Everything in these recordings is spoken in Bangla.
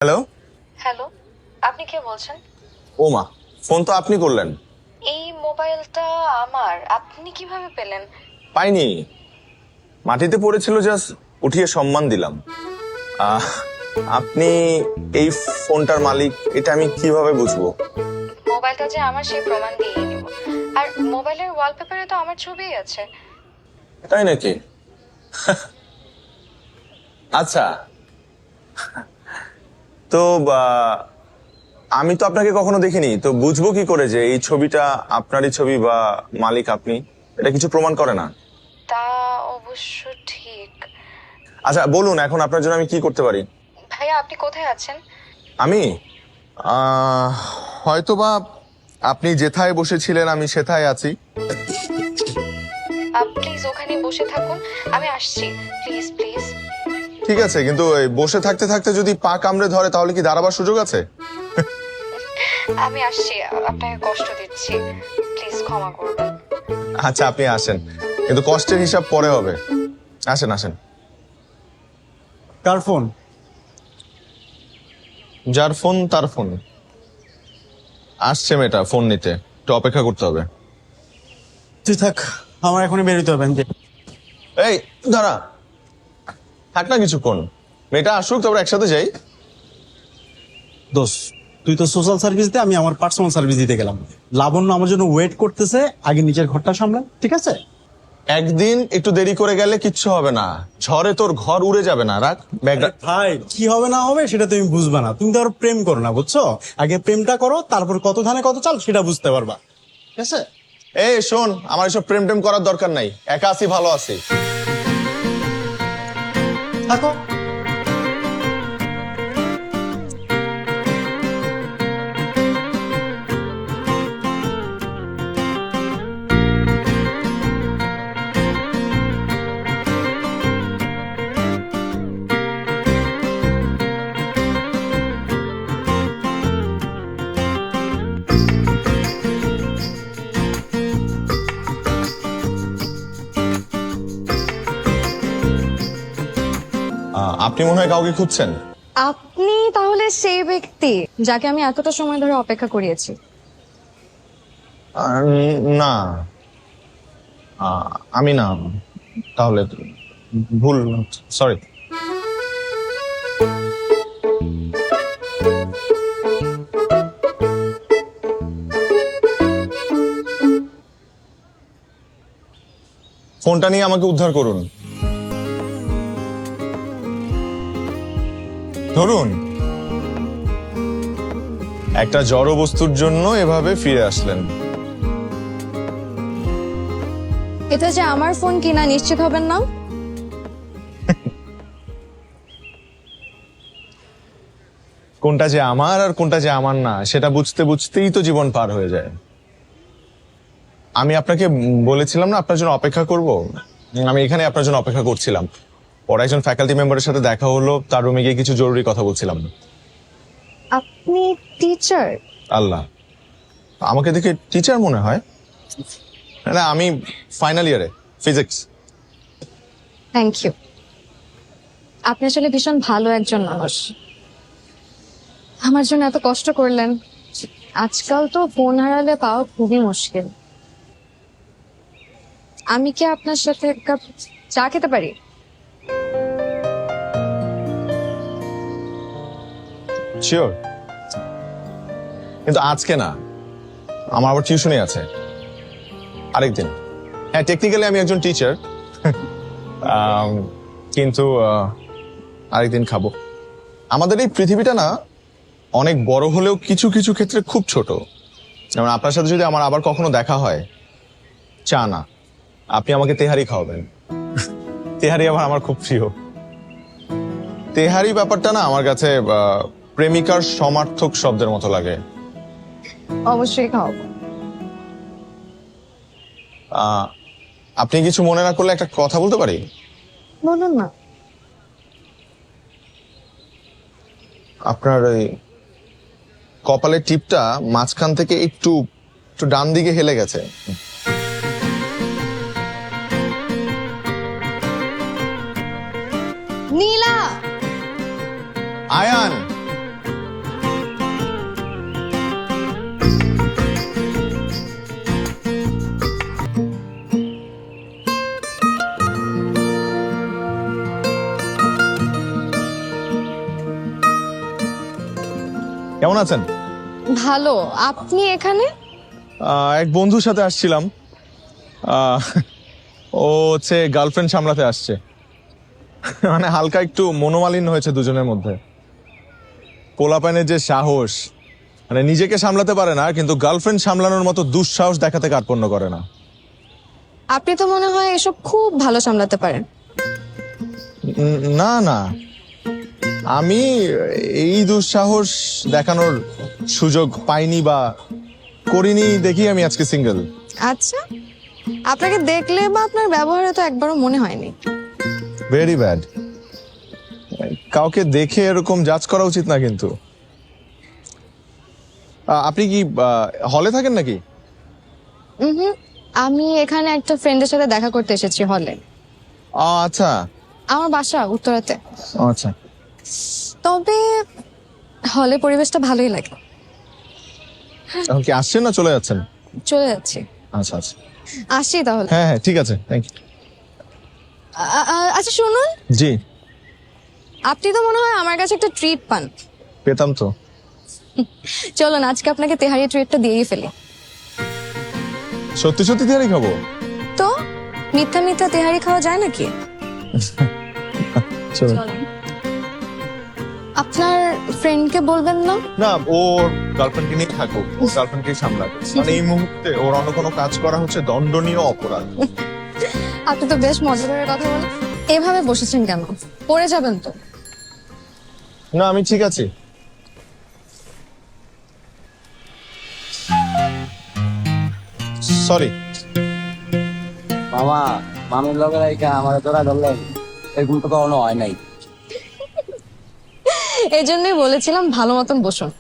হ্যালো। হ্যালো, আপনি কে বলছেন? ও মা, ফোন তো আপনি করলেন। এই মোবাইলটা আমার, আপনি কিভাবে পেলেন? পাইনি, মাটিতে পড়েছিল, জাস্ট উঠিয়ে সম্মান দিলাম। আহ, আপনি এই ফোনটার মালিক এটা আমি কিভাবে বুঝবো? মোবাইলটা যে আমার সেই প্রমাণ দিয়ে নিব। আর মোবাইলের ওয়ালপেপারে তো আমার ছবিই আছে। তাই নাকি? আচ্ছা, তো আমি তো আপনাকে কখনো দেখিনি, তো বুঝবো কি করে যে এই ছবিটা আপনারই ছবি বা মালিক আপনি? এটা কিছু প্রমাণ করে না। তা অবশ্য ঠিক। আচ্ছা বলুন, এখন আপনার জন্য আমি কি করতে পারি? ভাইয়া, আপনি কোথায় আছেন? আমি হয়তোবা আপনি যেথায় বসেছিলেন আমি সেথায় আছি। প্লিজ ওখানে বসে থাকুন, আমি আসছি। Please please. ঠিক আছে, কিন্তু এই বসে থাকতে থাকতে যদি পা কামড়ে ধরে তাহলে কি দাঁড়াবার সুযোগ আছে? আমি আসছি, আপনাকে কষ্ট দিচ্ছি, প্লিজ ক্ষমা করবেন। আচ্ছা আপনি আসেন, কিন্তু কষ্টের হিসাব পরে হবে। আসেন আসেন। কার ফোন? যার ফোন তার ফোন। আসছে মেয়েটা ফোন নিতে, একটু অপেক্ষা করতে হবে। তুই থাক, আমার এখনই বেরোতে হবে। এই দাঁড়া, থাক না কিছুক্ষণ, মেয়েটা আসুক, তারপর একসাথে যাই। দোষ, তুই তো সোশ্যাল সার্ভিস দে, আমি আমার পার্সোনাল সার্ভিস দিতে গেলাম। লাবণ্য আমার জন্য ওয়েট করতেছে, আগে নিজের ঘরটা সামলা, ঠিক আছে? একদিন একটু দেরি করে গেলে কিচ্ছু হবে না, ঝড়ে তোর ঘর উড়ে যাবে না। রাখ ব্যাগটা। ভাই, কি হবে না হবে সেটা তুমি বুঝবা না, তুমি তো আর প্রেম করো না, বুঝছো? আগে প্রেমটা করো, তারপর কত ধানে কত চাল সেটা বুঝতে পারবা, ঠিক আছে? এই শোন, আমার এসব প্রেম টেম করার দরকার নাই, একা আছি, ভালো আছি। থাকো। আপনি মনে হয় কাউকে খুঁজছেন। আপনি তাহলে সেই ব্যক্তি যাকে আমি এতটা সময় ধরে অপেক্ষা করিয়েছি। না, আমি না, তাহলে ভুল, সরি। ফোনটা নিয়ে আমাকে উদ্ধার করুন। ধরুন, একটা জড় বস্তুর জন্য এভাবে ফিরে আসলেন। এটা যে আমার ফোন কিনা নিশ্চিত হবেন না? কোনটা যে আমার আর কোনটা যে আমার না সেটা বুঝতে বুঝতেই তো জীবন পার হয়ে যায়। আমি আপনাকে বলেছিলাম না আপনার জন্য অপেক্ষা করব, আমি এখানে আপনার জন্য অপেক্ষা করছিলাম। পরে একজন ফ্যাকাল্টি মেম্বারের সাথে দেখা হলো, তার রুমে গিয়ে কিছু জরুরি কথা বলছিলাম। আপনি টিচার? আল্লাহ, আমাকে দেখে টিচার মনে হয়? না, আমি ফাইনাল ইয়ারে ফিজিক্স। Thank you. আপনি আসলে ভীষণ ভালো একজন মানুষ, আমার জন্য এত কষ্ট করলেন। আজকাল তো ফোন হারালে পাওয়া খুবই মুশকিল। আমি কি আপনার সাথে এক কাপ চা খেতে পারি? শিওর, কিন্তু আজকে না, আমার আবার টিউশনই আছে আরেকদিন। হ্যাঁ, টেকনিক্যালি আমি একজন টিচার, কিন্তু আরেকদিন খাবো। আমাদের এই পৃথিবীটা না অনেক বড় হলেও কিছু কিছু ক্ষেত্রে খুব ছোট। যেমন আপনার সাথে যদি আমার আবার কখনো দেখা হয়, চা না, আপনি আমাকে তেহারি খাওয়াবেন। তেহারি আবার আমার খুব প্রিয়। তেহারি ব্যাপারটা না আমার কাছে প্রেমিকার সমার্থক শব্দের মতো লাগে। অবশ্যই খাওয়াবো। আপনি কিছু মনে না করলে একটা কথা বলতে পারি? বলুন না। আপনার ওই কপালের টিপটা মাঝখান থেকে একটু একটু ডান দিকে হেলে গেছে। নীলা! আয়ান, কেমন আছেন? ভালো। আপনি এখানে? এক বন্ধুর সাথে আসছিলাম। ও হচ্ছে গার্লফ্রেন্ড সামলাতে আসছে। মানে হালকা একটু মনোমালিন্য হয়েছে দুজনের মধ্যে। পোলাপানের যে সাহস, মানে নিজেকে সামলাতে পারে না, কিন্তু গার্লফ্রেন্ড সামলানোর মতো দুঃসাহস দেখাতে কার্পণ্য করে না। আপনি তো মনে হয় এসব খুব ভালো সামলাতে পারেন। না না, আমি এই দুঃসাহস দেখানোর সুযোগ পাইনি বা করিনি, দেখি আমি আজকে সিঙ্গেল। আচ্ছা, আপনাকে দেখলে বা আপনার ব্যবহারে তো একবারও মনে হয়নি। Very bad. কাউকে দেখে এরকম জাজ করা উচিত না কিন্তু। আপনি কি হলে থাকেন নাকি? হুম, আমি এখানে একটা ফ্রেন্ডের সাথে দেখা করতে এসেছি হলে। আচ্ছা আমার বাসা উত্তরাতে। আচ্ছা। তবে হলে পরিবেশটা ভালোই লাগে। এখন কি আসছেন না চলে যাচ্ছেন? চলে যাচ্ছি। আচ্ছা আচ্ছা, আসছি তাহলে। হ্যাঁ হ্যাঁ ঠিক আছে, থ্যাংক ইউ। আচ্ছা শুনুন, জি, আপনি তো মনে হয় আমার কাছে একটা ট্রিট পান। পেতাম তো। চলুন আজকে আপনাকে তেহারি ট্রিটটা দিয়েই ফেলি। সত্যি সত্যি তেহারি খাবো? তো মিথ্যা মিথ্যা তেহারি খাওয়া যায় নাকি? চলুন। আপনার ফ্রেন্ডকে বলবেন না? না, ওর গার্লফ্রেন্ডকে নিয়ে থাকুক, ওর গার্লফ্রেন্ডকে সামলাবে। মানে এই মুহূর্তে ওর অন্য কোনো কাজ করা হচ্ছে দণ্ডনীয় অপরাধ। আপনি তো বেশ মজা করে কথা বলেন। এভাবে বসেছেন কেন? পড়ে যাবেন তো। না, আমি ঠিক আছি। সরি। মামা মামির লগে রাইখা আমার তোরা ধরলেন, এরকম তো কখনো হয় নাই। এই জন্যই বলেছিলাম ভালো মতন বসুন।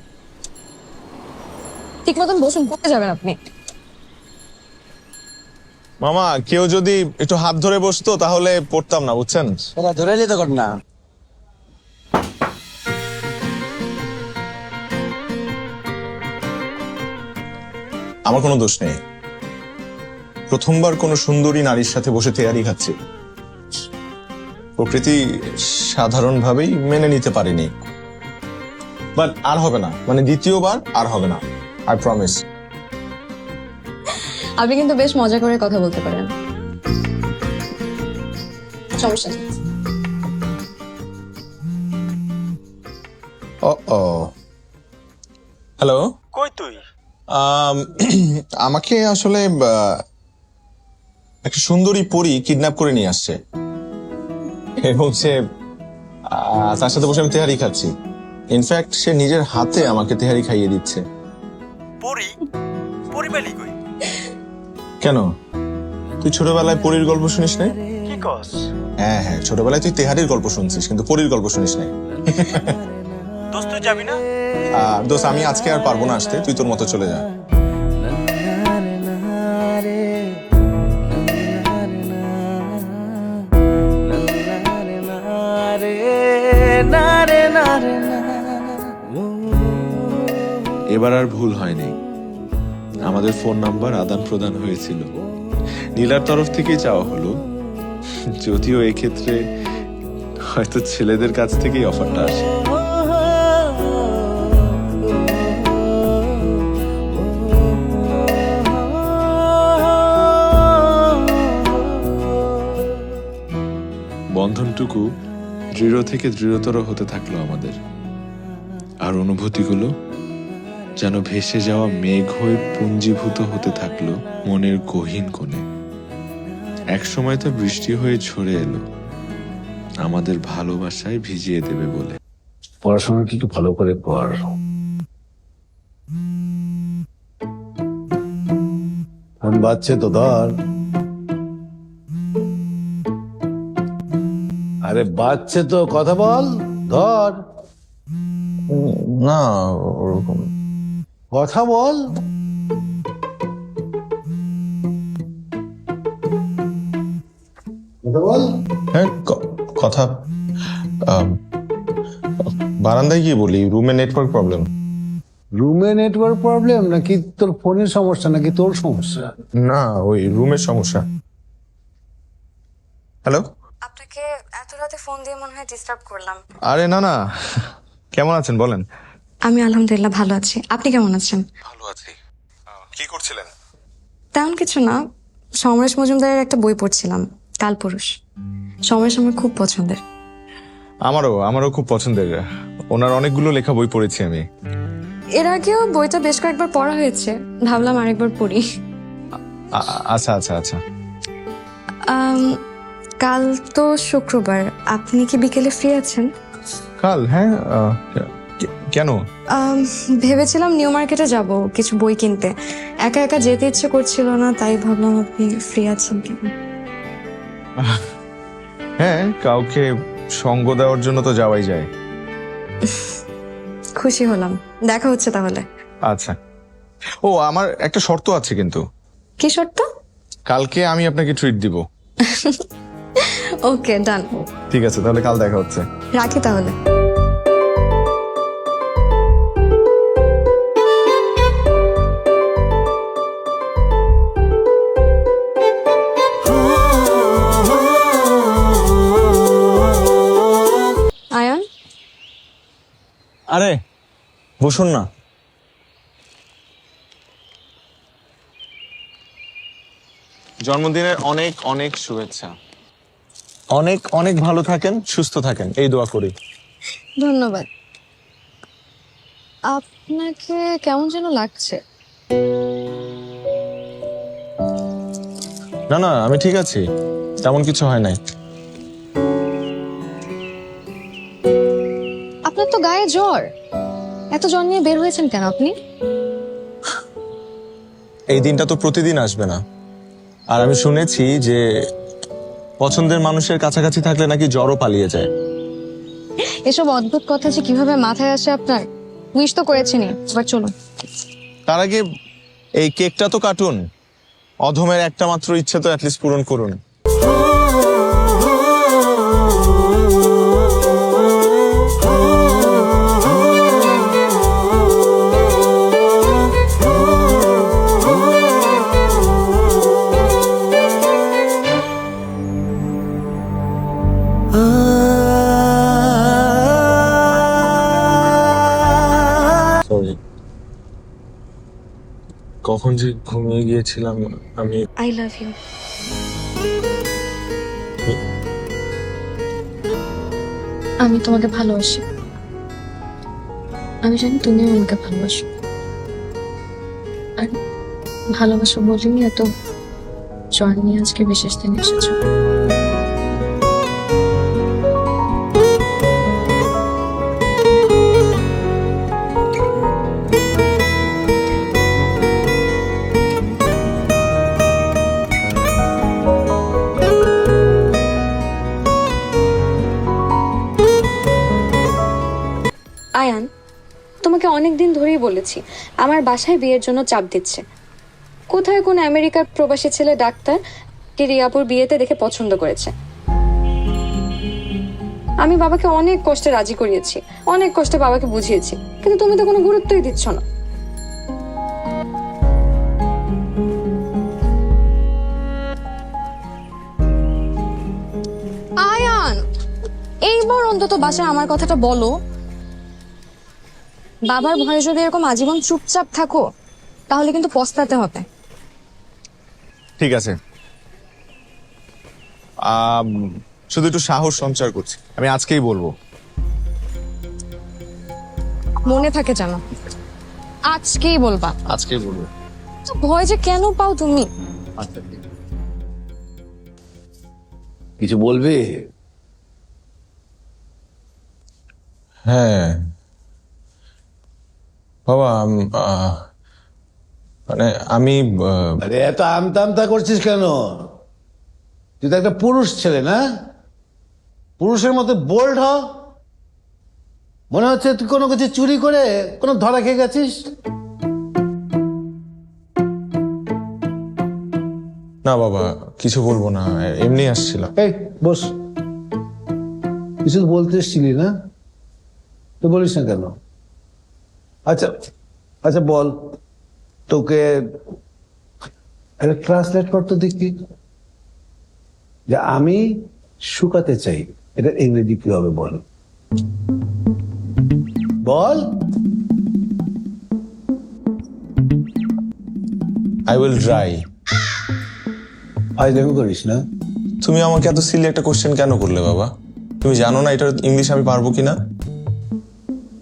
ঠিক মতন বসুন, পড়ে যাবেন আপনি। মামা, কেউ যদি একটু হাত ধরে বসতো তাহলে পড়তাম না, বুঝছেন? তোরা ধরে যেতে কর না। আমার কোনো দোষ নেই। প্রথমবার কোনো সুন্দরী নারীর সাথে বসে তেয়ারি খাচ্ছি। প্রকৃতি সাধারণভাবেই মেনে নিতে পারেনি। বাট আর হবে না, মানে দ্বিতীয়বার আর হবে না, আই প্রমিস। আপনি কিন্তু বেশ মজা করে কথা বলতে পারেন। সমস্যা নেই। হ্যালো, কই তুই? আমাকে আসলে একটা সুন্দরী পরী কিডন্যাপ করে নিয়ে আসছে এবং সে তার সাথে বসে আমি তেহারি খাচ্ছি। ইনফ্যাক্ট সে নিজের হাতে আমাকে তেহারি খাইয়ে দিচ্ছে। পরি পরিবালি কই? কেন, তুই ছোটবেলায় পরীর গল্প শুনিস নাই? কি কস? হ্যাঁ হ্যাঁ, ছোটবেলায় তুই তেহারির গল্প শুনছিস, কিন্তু পরীর গল্প শুনিস নাই। দোস্ত তুই যাবি না? দোস্ত, আমি আজকে আর পারবো না আসতে, তুই তোর মতো চলে যা। এবার আর ভুল হয়নি। আমাদের ফোন নাম্বার আদান প্রদান হয়েছিল, নীলার তরফ থেকেই চাওয়া হলো, যদিও এক্ষেত্রে হয়তো ছেলেদের কাছ থেকেই অফারটা আসে। বন্ধনটুকু দৃঢ় থেকে দৃঢ়তর হতে থাকলো আমাদের, আর অনুভূতিগুলো যেন ভেসে যাওয়া মেঘ হয়ে পুঞ্জীভূত হতে থাকলো মনের গহীন কোণে। একসময় তো বৃষ্টি হয়ে ঝরে এলো আমাদের ভালোবাসায় ভিজিয়ে দেবে বলে। পড়াশোনা কি একটু ভালো করে কর। ফোন বাজছে তো ধর। আরে বাজছে তো, কথা বল, ধর না, ওরকম কথা বল। কথা বল। হ্যাঁ, কথা বারান্দায় গিয়ে বলি, রুমে নেটওয়ার্ক প্রবলেম। রুমে নেটওয়ার্ক প্রবলেম নাকি তোর ফোনের সমস্যা নাকি তোর সমস্যা? না, ওই রুমের সমস্যা। হ্যালো, আপনাকে এত রাতে ফোন দিয়ে মনে হয় ডিস্টার্ব করলাম। আরে না না, কেমন আছেন বলেন? আমি আলহামদুলিল্লাহ ভালো আছি। আপনি কেমন আছেন? ভালো আছি। কি করছিলেন? তেমন কিছু না, সমরেশ মজুমদারের একটা বই পড়ছিলাম, কালপুরুষ। সমরেশ আমার খুব পছন্দের। আমারও খুব পছন্দের। ওনার অনেকগুলো লেখা বই পড়েছি আমি। এর আগেও বইটা বেশ কয়েকবার পড়া হয়েছে, ভাবলাম আরেকবার পড়ি। আচ্ছা আচ্ছা আচ্ছা। কাল তো শুক্রবার, আপনি কি বিকেলে ফ্রি আছেন? কাল? হ্যাঁ। কেন? ভেবেছিলাম নিউ মার্কেটে যাব কিছু বই কিনতে, একা একা যেতে ইচ্ছে করছিল না, তাই ভাবলাম আপনি ফ্রি আছেন কি। হ্যাঁ, কাউকে সঙ্গ দেওয়ার জন্য তো যাওয়াই যায়। খুশি হলাম, দেখা হচ্ছে তাহলে। আচ্ছা। ও, আমার একটা শর্ত আছে কিন্তু। কি শর্ত? কালকে আমি আপনাকে ট্রিট দিব। ওকে, ডান। ঠিক আছে, তাহলে কাল দেখা হচ্ছে। রাখি তাহলে। আয়ান, আরে বসুন না। জন্মদিনের অনেক অনেক শুভেচ্ছা। অনেক অনেক ভালো থাকেন, সুস্থ থাকেন, এই দোয়া করি। ধন্যবাদ। আপনাকে কেমন যেন লাগছে। না না, আমি ঠিক আছি, তেমন কিছু হয় নাই। আপনার তো গায়ে জ্বর, এত জ্বর নিয়ে বের হয়েছেন কেন আপনি? এই দিনটা তো প্রতিদিন আসবে না। আর আমি শুনেছি যে পছন্দের মানুষের কাছাকাছি থাকলে নাকি জ্বরও পালিয়ে যায়। এসব অদ্ভুত কথা যে কিভাবে মাথায় আসে আপনার। উইশ তো করেছিনি, এবার চলুন। তার আগে এই কেকটা তো কাটুন, অধমের একটা মাত্র ইচ্ছে তো অ্যাটলিস্ট পূরণ করুন। কখন যে ঘুমিয়ে গিয়েছিলাম আমি। I love you. আমি তোমাকে ভালোবাসি, আমি জানি তুমিও আমাকে ভালোবাসো। আর ভালোবাসো বলিনি এত জ্বর নিয়ে আজকে বিশেষ দিন এসেছো। আয়ান, তোমাকে অনেক দিন ধরেই বলেছি আমার বাসায় বিয়ের জন্য চাপ দিচ্ছে। কোথায় কোন আমেরিকার প্রবাসী ছেলে ডাক্তার কে রিয়াপুর বিয়েতে দেখে পছন্দ করেছে। আমি বাবাকে অনেক কষ্টে রাজি করিয়েছি, অনেক কষ্টে বাবাকে বুঝিয়েছি, কিন্তু তুমি তো কোনো গুরুত্বই দিচ্ছ না। আয়ান, এইবার অন্তত বাসায় আমার কথাটা বলো। বাবার ভয়ে যদি এরকম আজীবন চুপচাপ থাকো তাহলে কিন্তু পস্তাতে হবে। ঠিক আছে, শুধু একটু সাহস সঞ্চার করছি, আমি আজকেই বলবো। মনে থাকে জানো, আজকেই বলবা। আজকেই বলবো। ভয় যে কেন পাও তুমি? আচ্ছা, কিছু বলবি? হ্যাঁ বাবা, মানে আমি আরে এত আমতা আমতা করছিস কেন? তুই তো একটা পুরুষ ছেলে, না? পুরুষের মতো বোল্ড হ। মনে হচ্ছে তুই কোনো কিছু চুরি করে কোনো ধরা খেয়ে গেছিস। না বাবা, কিছু বলবো না, এমনি আসছিলাম। এই বস, কিছু বলতে এসছিলি না? তো বলিস না কেন? আচ্ছা আচ্ছা বল, তোকে একটা ট্রান্সলেট করতে দেখি যে আমি শুকাতে চাই, এটা ইংরেজি কি হবে বল? বল। I will try. ফাইজলামি করিস না। তুমি আমাকে এত সিলি একটা কোশ্চেন কেন করলে বাবা? তুমি জানো না এটার ইংলিশ আমি পারবো কিনা?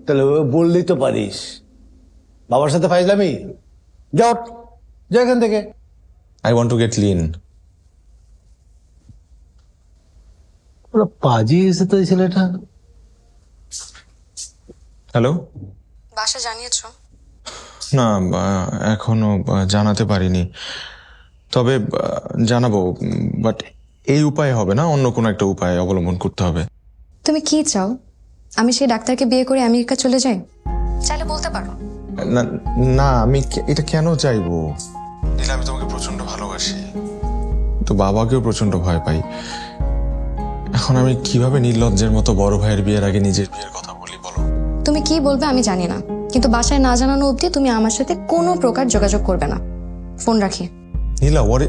তাহলে বললেই তো পারিস। বাবার সাথে ফাইজলামি, যাও যা এখান থেকে। I want to get lean. ওরা পাজিয়ে এসে তো এই ছেলেটা। হ্যালো। বাসা জানিয়েছো? না, এখনো জানাতে পারিনি, তবে জানাবো। বাট এই উপায় হবে না, অন্য কোনো একটা উপায় অবলম্বন করতে হবে। তুমি কি চাও? আমি সেই ডাক্তারকে বিয়ে করে আমেরিকা চলে যাই? চাইলে বলতে পারো। না না, আমি এটা কেন চাইবো? নীলা, আমি তোমাকে প্রচন্ড ভালোবাসি, তো বাবাকেও প্রচন্ড ভয় পাই। এখন আমি কিভাবে নির্লজ্জের মতো বড় ভাইয়ের বিয়ের আগে নিজের বিয়ের কথা বলি বলো? তুমি কি বলবে আমি জানি না, কিন্তু বাসায় না জানানো অবধি তুমি আমার সাথে কোনো প্রকার যোগাযোগ করবে না। ফোন রাখি। নীলা, ওরে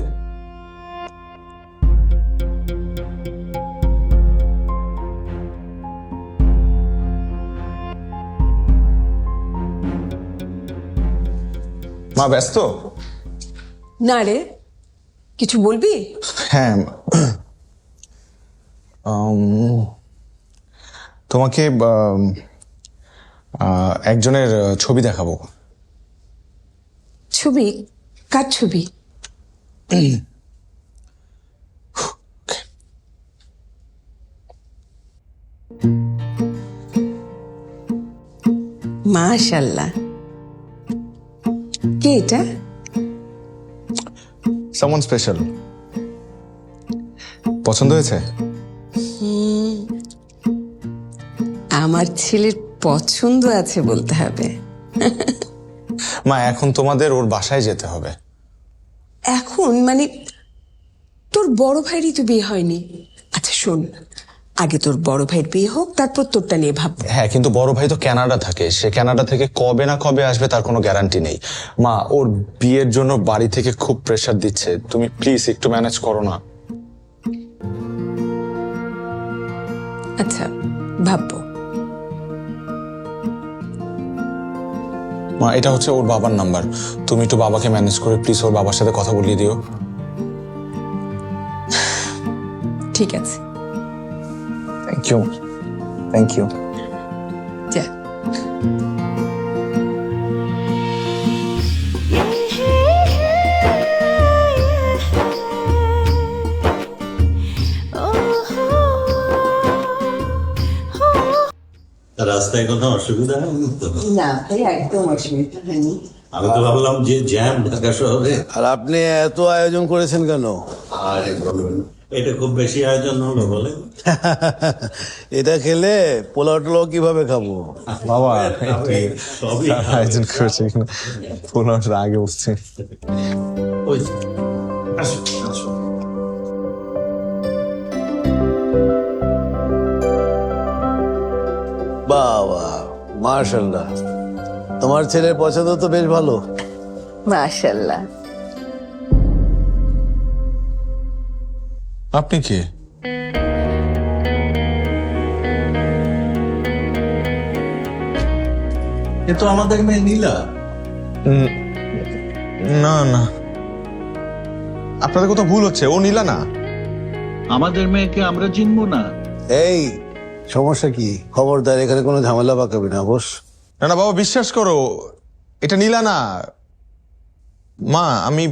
মা ব্যস্ত? না রে, কিছু বলবি? হ্যাঁ, তোমাকে একজনের ছবি দেখাবো। ছবি? কার ছবি? মাশাআল্লাহ। কে এটা? Someone special. পছন্দ হয়েছে? আমার ছেলের পছন্দ আছে বলতে হবে। মা, এখন তোমাদের ওর বাসায় যেতে হবে। এখন মানে তোর বড় ভাইয়েরই তো বিয়ে হয়নি। আচ্ছা শোন, আগে তোর বড় ভাইয়ের বিয়ে হোক, তারপর তোরটা নিয়ে ভাববো। হ্যাঁ, কিন্তু বড় ভাই তো কানাডা থাকে, সে কানাডা থেকে কবে না কবে আসবে তার কোনো গ্যারান্টি নেই। মা, ওর বিয়ের জন্য বাড়ি থেকে খুব প্রেসার দিচ্ছে, তুমি প্লিজ একটু ম্যানেজ করো না। আচ্ছা ভাববো। মা, এটা হচ্ছে ওর বাবার নাম্বার, তুমি একটু বাবাকে ম্যানেজ করে প্লিজ ওর বাবার সাথে কথা বলিয়ে দিও। ঠিক আছে, থ্যাংক ইউ, থ্যাংক ইউ। যা। রাস্তায় কোনো অসুবিধা হয়নি তো? না ভাই, একদম অসুবিধা হয়নি। আমি তো ভাবলাম যে জ্যাম ঢাকা শহরে। আর আপনি এত আয়োজন করেছেন কেন? আরে বলুন, এটা খুব বেশি আয়োজন হলো বলে। এটা খেলে পোলাও টোলাও কিভাবে খাবো? বাবা, সবই আয়োজন করেছে পোলাওটার আগে বসছে। ওই আসো আসো। বাবা, মাশাআল্লাহ, তোমার ছেলের পছন্দ তো বেশ ভালো। মাশাআল্লাহ। আপনি কে? এ তো আমাদের মেয়ে নীলা। না না, আপনাদের কোথাও ভুল হচ্ছে, ও নীলা না। আমাদের মেয়েকে আমরা চিনবো না? এই সমস্যা কি? খবরদার এখানে কোনো ঝামেলা পাকাবি না বস। না না বাবা, বিশ্বাস করো, এটা নীলা না। মা, আমি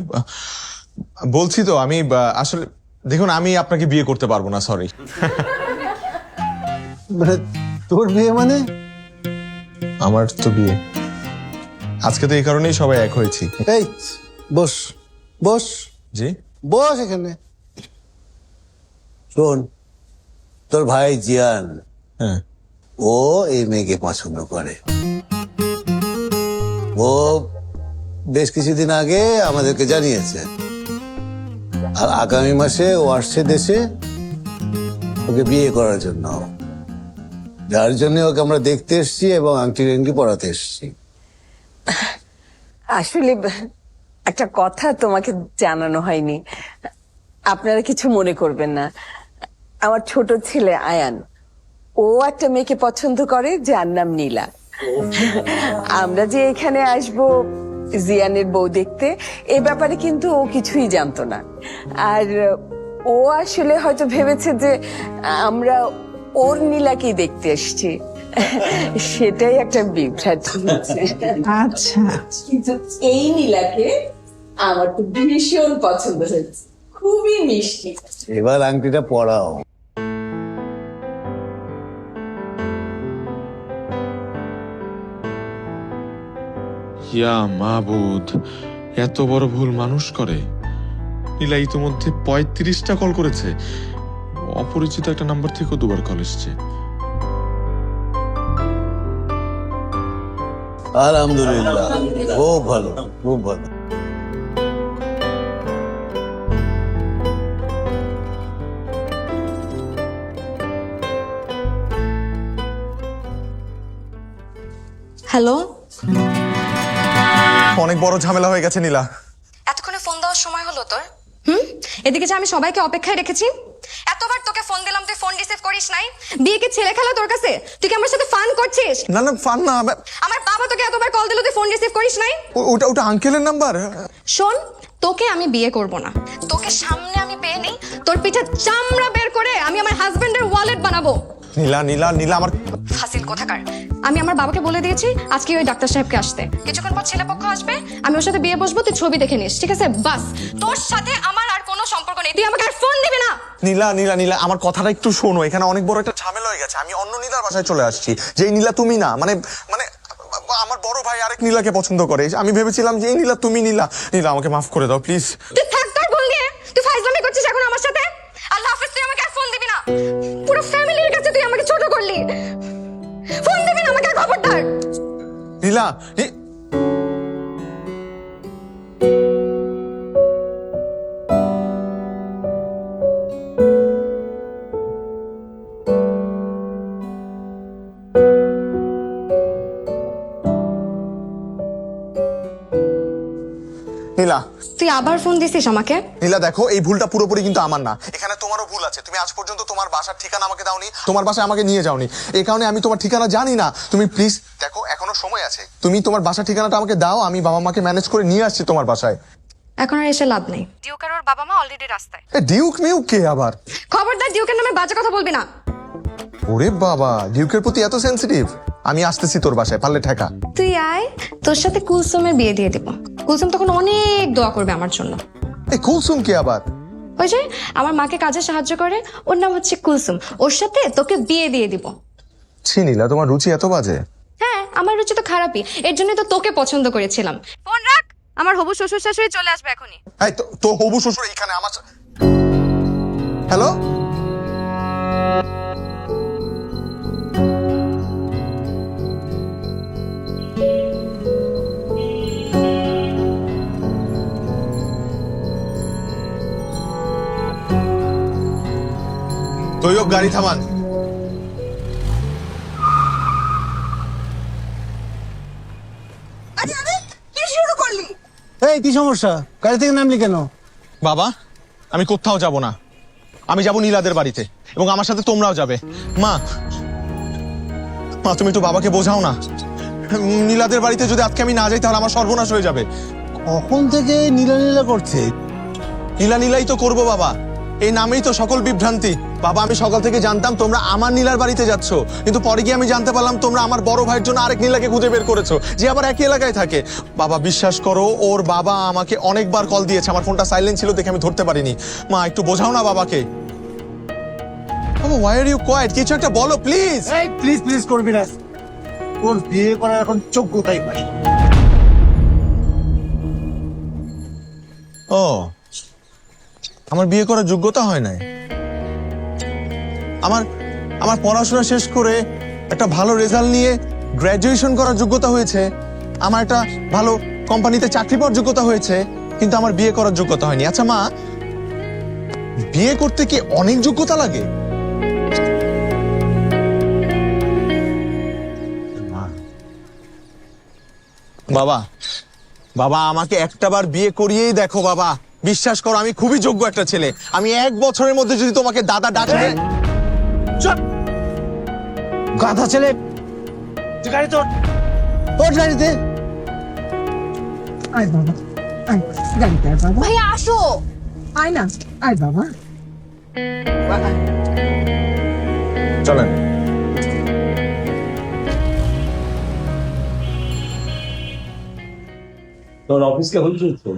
বলছি তো, আমি আসলে দেখুন, আমি আপনাকে বিয়ে করতে পারবো না, সরি। মানে তোর বিয়ে মানে? আমার তো বিয়ে আজকে, তো এই কারণেই সবাই এক হয়েছি। এই বস বস জি বস এখানে। শোন, তোর ভাই জিয়ান, হ্যাঁ, ও এই মেয়েকে পছন্দ করে। ও বেশ কিছুদিন আগে আমাদেরকে জানিয়েছে, আর আগামী মাসে ও আসছে দেশে ওকে বিয়ে করার জন্য, যার জন্য ওকে আমরা দেখতে এসেছি এবং আংটি রেংটি পড়াতে এসেছি। আসলে একটা কথা তোমাকে জানানো হয়নি, আপনারা কিছু মনে করবেন না। আমার ছোট ছেলে আয়ান, ও একটা মেয়েকে পছন্দ করে যার নাম নীলা। আমরা যে এখানে আসবো জিয়ানের বউ দেখতে, এ ব্যাপারে কিন্তু ও কিছুই জানতো না। আর ও আসলে হয়তো ভেবেছে যে আমরা ওর নীলাকেই দেখতে এসেছি, সেটাই একটা বিভ্রান্তি হচ্ছে। আচ্ছা, কিন্তু এই নীলাকে আমার তো ভীষণ পছন্দ হয়েছে, খুবই মিষ্টি। এবার আংটিটা পরাও। ইয়া মাবুদ, এত বড় ভুল মানুষ করে? নীলা ইতিমধ্যে 35টা কল করেছে। অপরিচিত একটা নাম্বার থেকেও 2বার কল এসছে। আলহামদুলিল্লাহ, খুব ভালো, খুব ভালো। হ্যালো, অনেক বড় ঝামেলা হয়ে গেছে নীলা। এতক্ষণে ফোন দেওয়ার সময় হলো তোর? এদিকে যে আমি সবাইকে অপেক্ষায় রেখেছি, এতবার তোকে ফোন দিলাম, তুই ফোন রিসিভ করিস নাই। বিয়ে কি ছেলে খেলা তোর কাছে? তুই কি আমার সাথে ফান করছিস? না না, ফান না। আমার বাবা তোকে এতবার কল দিল, তুই ফোন রিসিভ করিস নাই। ওটা আঙ্কেলের নাম্বার। শোন, তোকে আমি বিয়ে করব না। তোকে সামনে আমি পেয়ে নেই, তোর পিঠে চামড়া বের করে আমি আমার হাজবেন্ডের ওয়ালেট বানাবো। নীলা নীলা নীলা, আমার ফাসিল কোথাকার। আমি আমার বাবাকে বলে দিয়েছি আজকে ওই ডাক্তার সাহেবকে আসতে। কিছুক্ষণ পর ছেলে পক্ষ আসবে, আমি ওর সাথে বিয়ে বসবো, তুই ছবি দেখে নিস, ঠিক আছে? বাস, তোর সাথে আমার আর কোনো সম্পর্ক নেই। তুই আমাকে আর ফোন দিবি না। নীলা নীলা নীলা, আমার কথাটা একটু শোনো। এখানে অনেক বড় একটা ঝামেলা হয়ে গেছে। আমি অন্য নীলার বাসায় চলে আসছি, যেই নীলা তুমি না। মানে মানে আমার বড় ভাই আরেক নীলাকে পছন্দ করে। আমি ভেবেছিলাম যে এই নীলা তুমি। নীলা নীলা, আমাকে মাফ করে দাও প্লিজ। তুই থাক তোর ভুল নিয়ে। তুই ফাইজলামি করছিস এখন আমার সাথে। আল্লাহ হাফেজ, তুই আমাকে আর ফোন দিবি না। পুরো ফ্যামিলির কাছে তুই আমাকে ছোট করলি। ফোন দিবি না আমাকে আর, খবরদার। নীলা নীলা তুই আবার ফোন দিছিস আমাকে? নীলা দেখো, এই ভুলটা পুরোপুরি কিন্তু আমার না। এখানে তোমারও ভুল আছে। তুমি আজ পর্যন্ত তোমার বাসার ঠিকানা আমাকে দাওনি, তোমার বাসায় আমাকে নিয়ে যাওনি। এই কারণে আমি তোমার ঠিকানা জানি না। তুমি প্লিজ দেখো, এখনো সময় আছে। তুমি তোমার বাসার ঠিকানাটা আমাকে দাও, আমি বাবা মাকে ম্যানেজ করে নিয়ে আসছি তোমার বাসায়। এখন আর এসে লাভ নেই। ডিউক আর ওর বাবা মা অলরেডি রাস্তায়। ডিউক মিউক কে আবার? খবরদার ডিউকের নামে বাজে কথা বলবি না। ওরে বাবা, ডিউকের প্রতি এত সেনসিটিভ? আমি আসতেছি তোর বাসায়, পারলে ঠেকা। তুই আয়, তোর সাথে কুলসুমের বিয়ে দিয়ে দিব। কুলসুম তখন অনেক দোয়া করবে আমার জন্য। এই কুলসুম কে আবার? ওই যে আমার মাকে কাজে সাহায্য করে, ওর নাম হচ্ছে কুলসুম। ওর সাথে তোকে বিয়ে দিয়ে দিব। ছি নীলা, তোমার রুচি এত বাজে? হ্যাঁ, আমার রুচি তো খারাপই, এর জন্যই তো তোকে পছন্দ করেছিলাম। ফোন রাখ, আমার হবু শ্বশুর শাশুড়ি চলে আসবে এখনই। এই তো হবু শ্বশুর এইখানে আমার। হ্যালো, তৈয়ব গাড়ি থামান। এই কি সমস্যা? গাড়ি থেকে নামলি কেন? বাবা, আমি কোথাও যাব না। আমি যাব নীলাদের বাড়িতে, এবং আমার সাথে তোমরাও যাবে। মা মা, তুমি একটু বাবাকে বোঝাও না। নীলাদের বাড়িতে যদি আজকে আমি না যাই, তাহলে আমার সর্বনাশ হয়ে যাবে। কখন থেকে নীলা নীলা করছে? নীলা নীলাই তো করবো বাবা, এই নামেই তো সকল বিভ্রান্তি। বাবা, আমি সকাল থেকে জানতাম তোমরা আমার নীলার বাড়িতে যাচ্ছ, কিন্তু পরে গিয়ে আমি জানতে পারলাম তোমরা আমার বড় ভাইয়ের জন্য আরেক নীলাকে খুঁজে বের করেছো, যে আবার একই এলাকায় থাকে। বাবা বিশ্বাস করো, ওর বাবা আমাকে অনেকবার কল দিয়েছে, আমার ফোনটা সাইলেন্ট ছিল দেখে আমি ধরতে পারিনি। মা, একটু বোঝাও না বাবাকে। বাবা, why are you quiet? কিছু একটা বলো প্লিজ। এই প্লিজ প্লিজ করবি না। ওর বিয়ে করার এখন যোগ্যতাই পাই। ও, আমার বিয়ে করার যোগ্যতা হয় নাই? আমার পড়াশোনা শেষ করে একটা ভালো রেজাল্ট নিয়ে গ্র্যাজুয়েশন করার যোগ্যতা হয়েছে, আমার একটা ভালো কোম্পানিতে চাকরি পাওয়ার যোগ্যতা হয়েছে, কিন্তু আমার বিয়ে করার যোগ্যতা হয়নি। আচ্ছা মা, বিয়ে করতে কি অনেক যোগ্যতা লাগে? বাবা বাবা, আমাকে একটাবার বিয়ে করিয়েই দেখো বাবা। বিশ্বাস করো, আমি খুবই যোগ্য একটা ছেলে। আমি 1 বছরের মধ্যে যদি তোমাকে দাদা ডাকবে। গাধা ছেলে, গাড়ি তোর, তোর গাড়িতে। আয় বাবা আয় গাড়িতে আয় বাবা ভাইয়া আসো। আয় না আয় বাবা চলেন। তোর অফিস কেমন চলছে?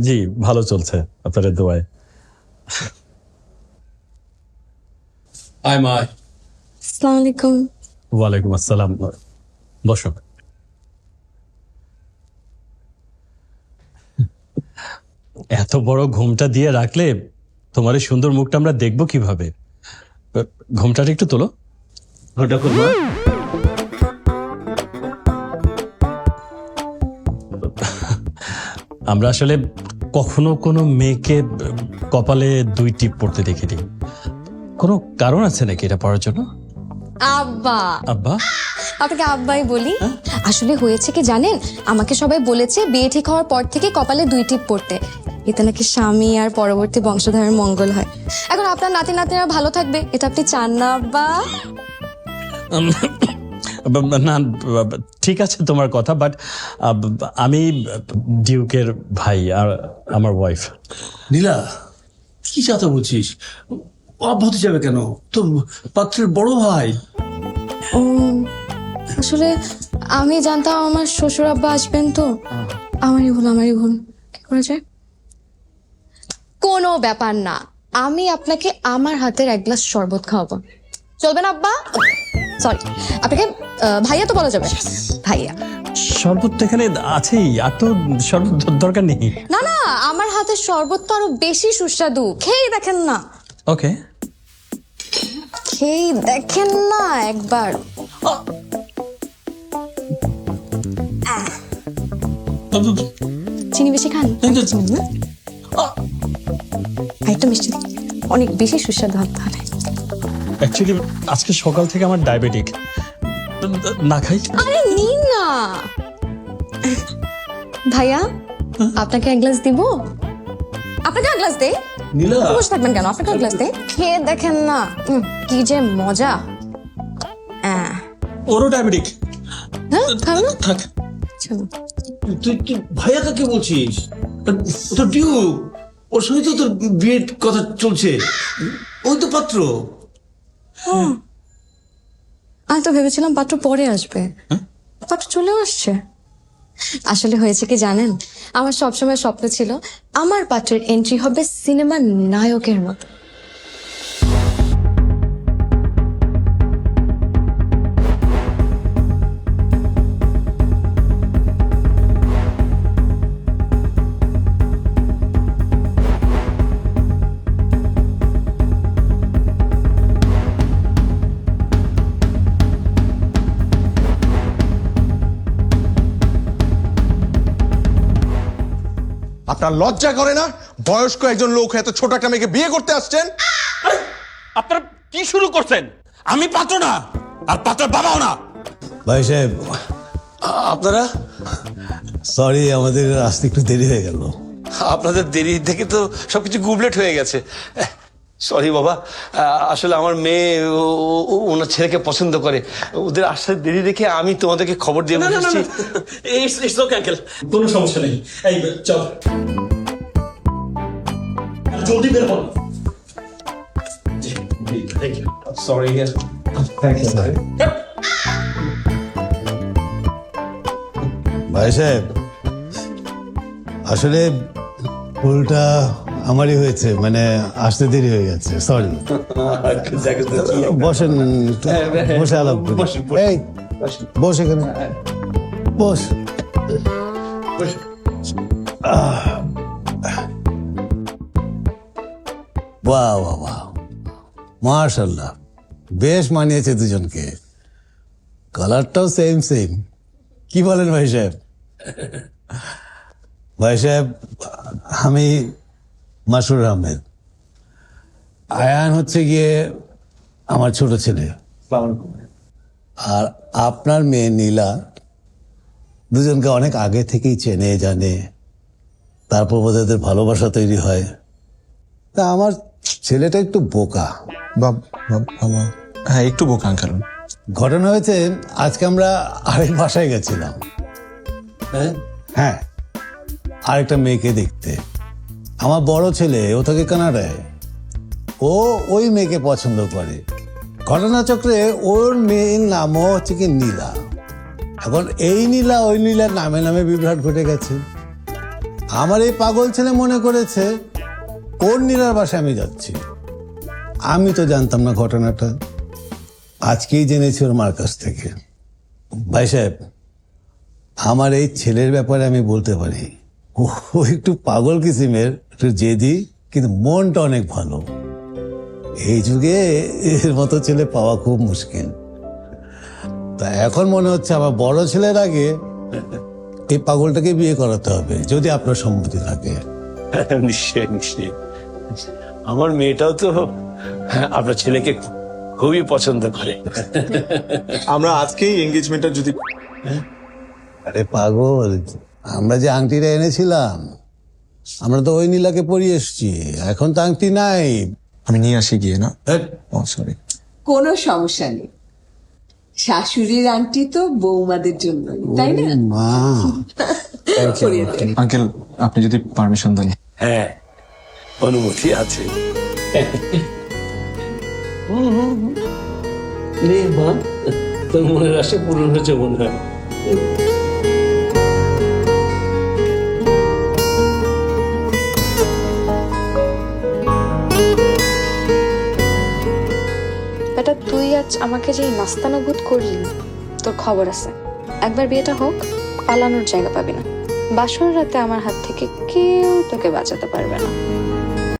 জি ভালো চলছে আপনাদের দোয়ায়। আয় মা আসসালামু আলাইকুম। ওয়ালাইকুম আসসালাম। বসো। এত বড় ঘুমটা দিয়ে রাখলে তোমার এই সুন্দর মুখটা আমরা দেখবো কিভাবে? ঘুমটাটা একটু তোলো। ওটা করবো। আমরা আসলে কখনো কোনো মেয়েকে কপালে 2 টিপ পড়তে দেখিনি। কোনো কারণ আছে নাকি এটা পড়ার জন্য? আব্বা, আব্বা? আপনাকে আব্বাই বলি। আসলে হয়েছে কি জানেন, আমাকে সবাই বলেছে বিয়ে ঠিক হওয়ার পর থেকে কপালে 2 টিপ পড়তে, এতে নাকি স্বামী আর পরবর্তী বংশধারের মঙ্গল হয়। এখন আপনার নাতি নাতিরা ভালো থাকবে, এটা আপনি চান না আব্বা? না ঠিক আছে তোমার কথা, বাট আমি ডিউকের ভাই আর আমার ওয়াইফ। নীলা কি চাতা বলছিস? অব হতে যাবে কেন? তোর পাত্রের বড় ভাই। ও আসলে আমি জানতাম আমার শ্বশুর আব্বা আসবেন, তো আমারই ভুল। কি করা যায়? কোনো ব্যাপার না, আমি আপনাকে আমার হাতের 1 গ্লাস শরবত খাওয়াবো, চলবে না আব্বা? সরি, আপনাকে ভাইয়া তো বলা যাবে, ভাইয়া। শরবত তো এখানে আছেই, আর তো শরবত দরকার নেই। না না, আমার হাতের শরবত তো আরো বেশি সুস্বাদু, খেয়েই দেখেন না। ওকে, খেয়েই দেখেন না একবার। চিনি বেশি খান? চিনি না? একটু মিষ্টি দিন। অনেক বেশি সুস্বাদু হবে তাহলে। অ্যাকচুয়ালি আজকে সকাল থেকে আমার ডায়াবেটিক, না খাই। আরে নিন না ভাইয়া, আপনাকে 1 গ্লাস দিব? আপনাকে 1 গ্লাস দে? নীলা বসে থাকবেন কেন? আপনাকে 1 গ্লাস দে, খেয়ে দেখেন না কি যে মজা। ওরও ডায়াবেটিক। হ্যাঁ খাবেন না? থাক। চলো। তুই কি ভাইয়া কাকে বলছিস? তো ডিউ, ওর সঙ্গে তো তোর বিয়ের কথা চলছে। ওই তো পাত্র। আমি তো ভেবেছিলাম পাত্র পরে আসবে, পাত্র চলেও আসছে। আসলে হয়েছে কি জানেন, আমার সবসময় স্বপ্ন ছিল আমার পাত্রের এন্ট্রি হবে সিনেমার নায়কের মতো। আপনার লজ্জা করে না? বয়স্ক একজন লোক এত ছোট একটা মেয়েকে বিয়ে করতে আসছেন? আপনারা কি শুরু করছেন? আমি পাত্র না, আর পাত্রের বাবাও না। ভাই সাহেব, আপনারা? সরি, আমাদের আসতে একটু দেরি হয়ে গেল। আপনাদের দেরি থেকে তো সবকিছু গুবলেট হয়ে গেছে। সরি বাবা, আসলে আমার মেয়ে ওনার ছেলেকে পছন্দ করে। ওদের আসতে দেরি দেখে আমি তোমাদেরকে খবর দিয়ে বসেছি। কোনো সমস্যা নেই। এই চল, জলদি বের হন। সরি। ভাই সাহেব, আসলে ভুলটা আমারই হয়েছে, মানে আসতে দেরি হয়ে গেছে, সরি। বসেন, বসে আলাপ করি। এই বস এখানে, বস। বাহ বাহ বাহ, মাশাআল্লাহ, বেশ মানিয়েছে দুজনকে। কালারটাও সেম সেম। কি বলেন ভাই সাহেব? ভাই সাহেব, আমি মাসুর আহমেদ। আয়ান হচ্ছে গিয়ে আমার ছোট ছেলে, আর আপনার মেয়ে নীলা। দুজনকে অনেক আগে থেকেই চেনে জানে, তারপর বোধহয় ওদের ভালোবাসা তৈরি হয়। তা আমার ছেলেটা একটু বোকা। বাবা, হ্যাঁ একটু বোকা আঙ্কেল। ঘটনা হয়েছে, আজকে আমরা আরেক বাসায় গেছিলাম। হ্যাঁ, আরেকটা মেয়েকে দেখতে। আমার বড় ছেলে ও থাকে কানাডায়, ও ওই মেয়েকে পছন্দ করে। ঘটনাচক্রে ওর মেয়ের নামও হচ্ছে কি নীলা। এখন এই নীলা ওই নীলার নামে নামে বিভ্রাট ঘটে গেছে। আমার এই পাগল ছেলে মনে করেছে ওর নীলার বাসায় আমি যাচ্ছি। আমি তো জানতাম না ঘটনাটা, আজকেই জেনেছি ওর মার কাছ থেকে। ভাই সাহেব, আমার এই ছেলের ব্যাপারে আমি বলতে পারি, ও একটু পাগল কিসিমের, একটু জেদি, কিন্তু মনটা অনেক ভালো। এই যুগে এর মতো ছেলে পাওয়া খুব মুশকিল। তা এখন মনে হচ্ছে আমার বড় ছেলের আগে এই পাগলটাকে বিয়ে করাতে হবে, যদি আপনার সম্মতি থাকে। নিশ্চয়ই নিশ্চয়ই। আমার মেয়েটাও তো আপনার ছেলেকে খুবই পছন্দ করে। আমরা আজকেই এঙ্গেজমেন্টটা যদি আরে পাগল, আমরা যে আংটিটা এনেছিলাম, আমরা তো ওই নীলাকে পরিয়ে এসছি, এখন তো আংটি নাই। আমি নিয়ে আসি গিয়ে না। ধ্যাৎ, ও সরি। কোনো সমস্যা নেই, শাশুড়ির আন্টি তো বৌমাদের জন্য, তাই না? মা, পরিয়ে দে। আঙ্কেল, আপনি যদি পারমিশন দেন। হ্যাঁ, অনুমতি আছে। নে মা, তোর মনের আশা পূরণ হয়েছে মনে হয়। বেটা, তুই আজ আমাকে যে নাস্তানুভূত করলি, তোর খবর আছে। একবার বিয়েটা হোক, পালানোর জায়গা পাবি না। বাসর রাতে আমার হাত থেকে কেউ তোকে বাঁচাতে পারবে না।